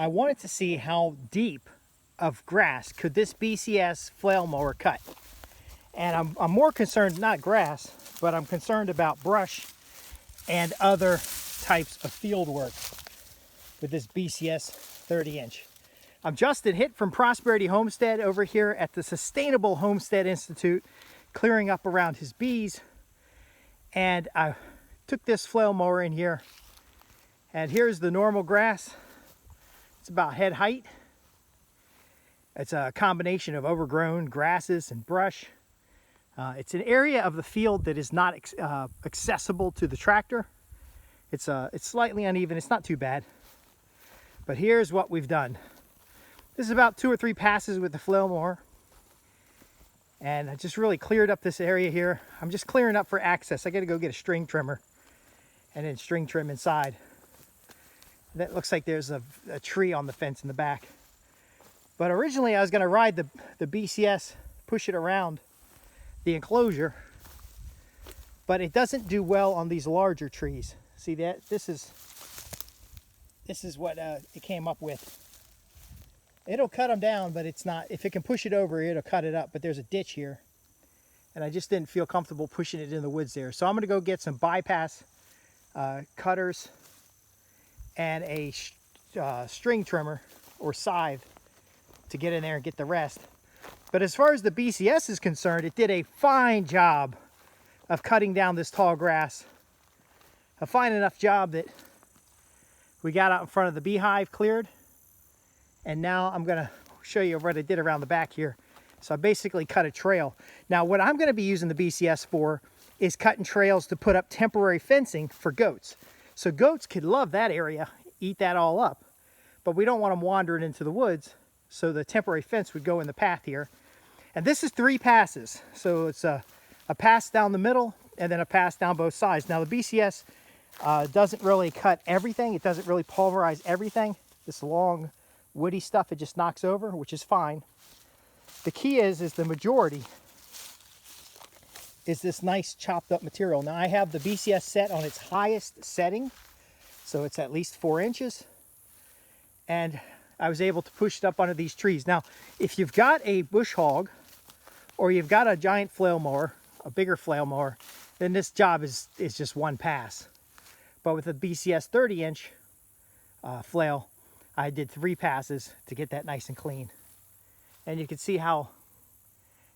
I wanted to see how deep of grass could this BCS flail mower cut. And I'm more concerned, not grass, but I'm concerned about brush and other types of field work with this BCS 30-inch. I'm Justin Hitt from Prosperity Homestead over here at the Sustainable Homestead Institute, clearing up around his bees. And I took this flail mower in here, and here's the normal grass. It's about head height. It's a combination of overgrown grasses and brush. It's an area of the field that is not accessible to the tractor. It's slightly uneven. It's not too bad. But here's what we've done. This is about 2 or 3 passes with the flail mower. And I just really cleared up this area here. I'm just clearing up for access. I got to go get a string trimmer and then string trim inside. That looks like there's a tree on the fence in the back. But originally I was going to ride the BCS, push it around the enclosure, but it doesn't do well on these larger trees. See that? This is what it came up with. It'll cut them down, but it's not, if it can push it over, it'll cut it up. But there's a ditch here, and I just didn't feel comfortable pushing it in the woods there. So I'm going to go get some bypass cutters and a string trimmer or scythe to get in there and get the rest. But as far as the BCS is concerned, it did a fine job of cutting down this tall grass. A fine enough job that we got out in front of the beehive cleared. And now I'm gonna show you what I did around the back here. So I basically cut a trail. Now what I'm gonna be using the BCS for is cutting trails to put up temporary fencing for goats. So goats could love that area, eat that all up, but we don't want them wandering into the woods. So the temporary fence would go in the path here. And this is 3 passes. So it's a pass down the middle and then a pass down both sides. Now the BCS doesn't really cut everything. It doesn't really pulverize everything. This long woody stuff, it just knocks over, which is fine. The key is the majority is this nice chopped up material. Now I have the BCS set on its highest setting, so it's at least 4 inches. And I was able to push it up under these trees. Now, if you've got a bush hog or you've got a giant flail mower, a bigger flail mower, then this job is just one pass. But with the BCS 30-inch flail, I did 3 passes to get that nice and clean. And you can see how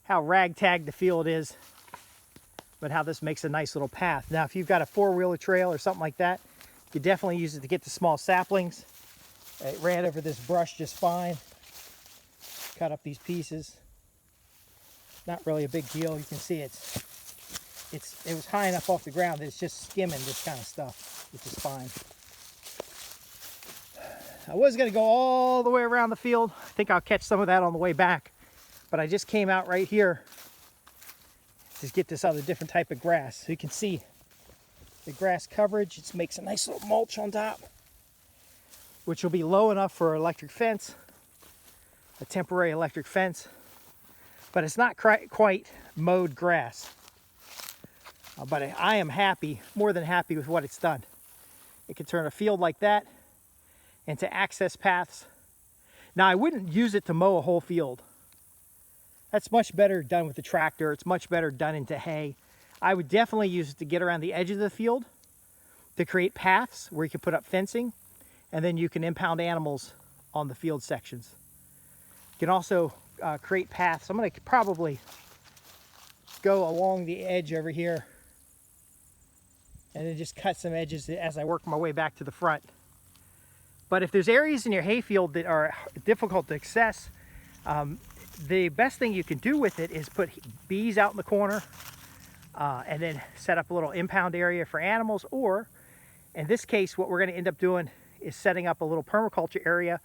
ragtag the field is, but how this makes a nice little path. Now, if you've got a 4-wheeler trail or something like that, you definitely use it to get the small saplings. It ran over this brush just fine. Cut up these pieces. Not really a big deal. You can see it was high enough off the ground that it's just skimming this kind of stuff, which is fine. I was going to go all the way around the field. I think I'll catch some of that on the way back. But I just came out right here to get this other different type of grass. So you can see the grass coverage. It makes a nice little mulch on top, which will be low enough for an electric fence, a temporary electric fence. But it's not quite mowed grass. But I am happy, more than happy with what it's done. It can turn a field like that into access paths. Now I wouldn't use it to mow a whole field. That's much better done with the tractor. It's much better done into hay. I would definitely use it to get around the edge of the field, to create paths where you can put up fencing, and then you can impound animals on the field sections. You can also create paths. I'm going to probably go along the edge over here and then just cut some edges as I work my way back to the front. But if there's areas in your hayfield that are difficult to access, the best thing you can do with it is put bees out in the corner and then set up a little impound area for animals. Or in this case, what we're going to end up doing is setting up a little permaculture area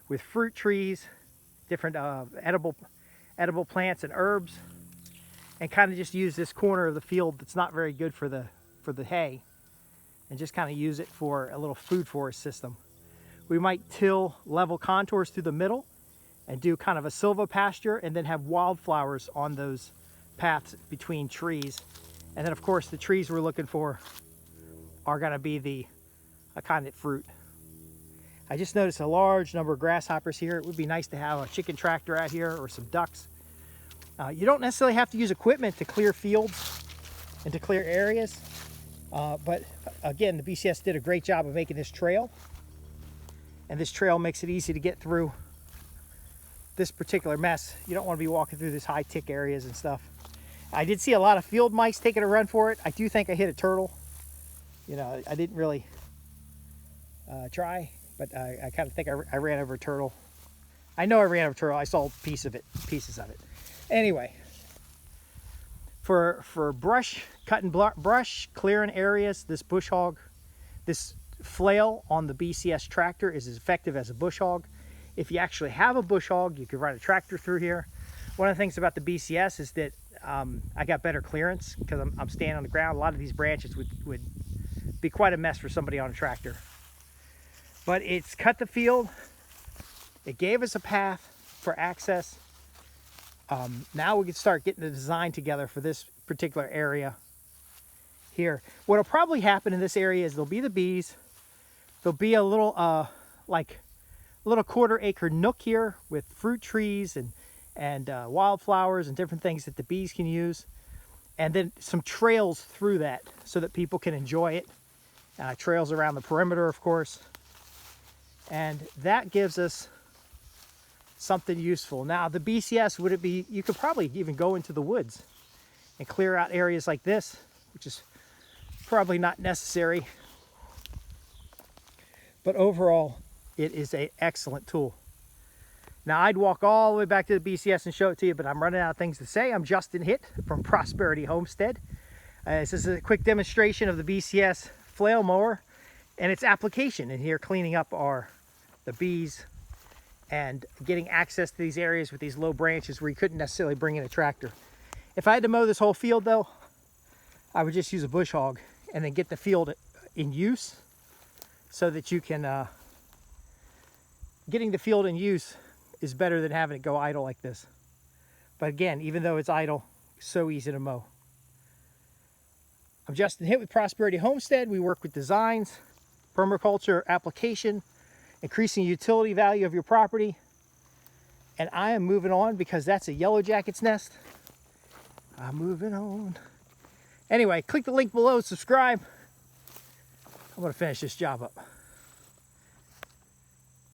with fruit trees, different edible plants and herbs, and kind of just use this corner of the field that's not very good for the hay, and just kind of use it for a little food forest system. We might till level contours through the middle and do kind of a silvopasture, and then have wildflowers on those paths between trees. And then of course the trees we're looking for are going to be the aconite fruit. I just noticed a large number of grasshoppers here. It would be nice to have a chicken tractor out here or some ducks. You don't necessarily have to use equipment to clear fields and to clear areas. But again, the BCS did a great job of making this trail. And this trail makes it easy to get through this particular mess. You don't want to be walking through this high tick areas and stuff. I did see a lot of field mice taking a run for it. I do think I hit a turtle. You know, I didn't really try, but I kind of think I ran over a turtle. I know I ran over a turtle. I saw pieces of it. Anyway, for brush, cutting brush, clearing areas, this bush hog, this flail on the BCS tractor is as effective as a bush hog. If you actually have a bush hog, you could run a tractor through here. One of the things about the BCS is that I got better clearance because I'm standing on the ground. A lot of these branches would be quite a mess for somebody on a tractor. But it's cut the field. It gave us a path for access. Now we can start getting the design together for this particular area here. What'll probably happen in this area is there'll be the bees. There'll be a little like a little quarter-acre nook here with fruit trees and wildflowers and different things that the bees can use, and then some trails through that so that people can enjoy it. Trails around the perimeter, of course, and that gives us something useful. Now the BCS, would it be, you could probably even go into the woods and clear out areas like this, which is probably not necessary, but overall it is an excellent tool. Now I'd walk all the way back to the BCS and show it to you, but I'm running out of things to say. I'm Justin Hitt from Prosperity Homestead. This is a quick demonstration of the BCS Flail Mower and its application in here, cleaning up the bees and getting access to these areas with these low branches where you couldn't necessarily bring in a tractor. If I had to mow this whole field though, I would just use a bush hog and then get the field in use so that you can, getting the field in use is better than having it go idle like this. But again, even though it's idle, it's so easy to mow. I'm Justin Hitt with Prosperity Homestead. We work with designs, permaculture application, increasing utility value of your property. And I am moving on because that's a yellow jacket's nest. I'm moving on. Anyway, click the link below, subscribe. I'm gonna finish this job up.